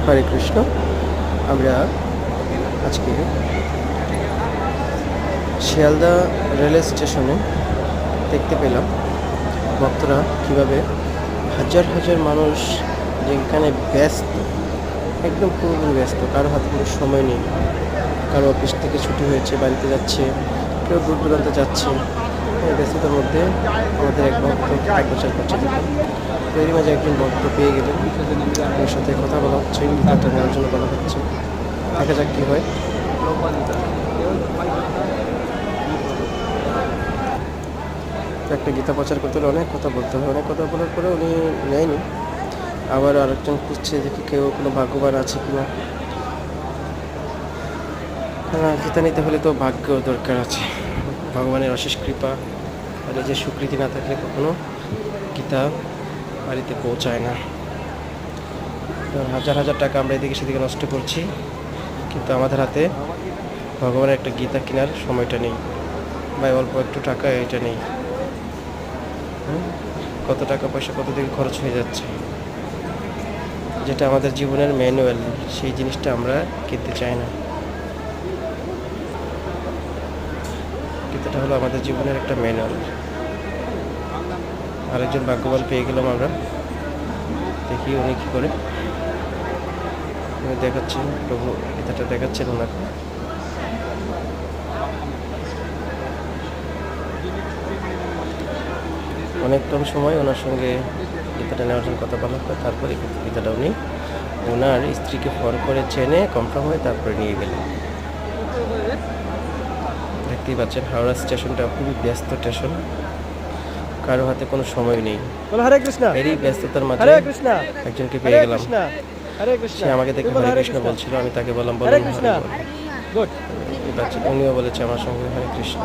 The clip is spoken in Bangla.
হরে কৃষ্ণ। আমরা আজকে শিয়ালদা রেল স্টেশনে দেখতে পেলাম ভক্তরা কীভাবে হাজার হাজার মানুষ যেখানে ব্যস্ত, একদম পুরোপুরি ব্যস্ত, কারো হাতে কোনো সময় নেই। কারো অফিস থেকে ছুটি হয়েছে, বাড়িতে যাচ্ছে, কেউ দূর দূরান্তে যাচ্ছে। এই ব্যস্ততার মধ্যে আমাদের এক ভক্ত প্রচার করছে। দেখুন, তো এরই মাঝে একজন ভক্ত পেয়ে গেলেন, ওর সাথে কথা বলা হচ্ছে, গীতাটা নেওয়ার জন্য বলা হচ্ছে। দেখা যাক কী হয়। একটা গীতা প্রচার করতে হলে অনেক কথা বলতে হবে, অনেক কথা বলার পরে উনি নেয়নি। আবার আরেকজন খুঁজছে দেখি কেউ কোনো ভাগ্যবান আছে কিনা। গীতা নিতে হলে তো ভাগ্য দরকার আছে, ভগবানের অশেষ কৃপা আর যে স্বীকৃতি না থাকলে কখনো গীতা বাড়িতে পৌঁছায় না। হাজার হাজার টাকা আমরা এদিকে সেদিকে নষ্ট করছি, কিন্তু আমাদের হাতে ভগবানের একটা গীতা কেনার সময়টা নেই, বা অল্প একটু টাকা এটা নেই। কত টাকা পয়সা কত দিকে খরচ হয়ে যাচ্ছে, যেটা আমাদের জীবনের ম্যানুয়াল, সেই জিনিসটা আমরা কিনতে চাই না। গীতাটা হলো আমাদের জীবনের একটা ম্যানুয়াল। আরেকজন ভাগ্যবান পেয়ে গেলাম আমরা, দেখি উনি কী করে। উনি দেখাচ্ছেন, প্রভু গীতাটা দেখাচ্ছেন ওনাকে। অনেক কম সময় ওনার সঙ্গে গীতাটা নেওয়ার জন্য কথা বলা হয়। তারপরে গীতাটা উনি ওনার স্ত্রীকে ফোন করে চেনে কনফার্ম হয়ে তারপরে নিয়ে গেলেন। দেখতেই পাচ্ছেন হাওড়া স্টেশনটা খুবই ব্যস্ত স্টেশন, কারো হাতে কোনো সময় নেই। এরই ব্যস্ততার মাঝে একজনকে পেয়ে গেলাম। সে আমাকে দেখে হরে কৃষ্ণ বলছিল, আমি তাকে বললাম বলুন হরে বল। উনিও বলেছে আমার সঙ্গে হরে কৃষ্ণ।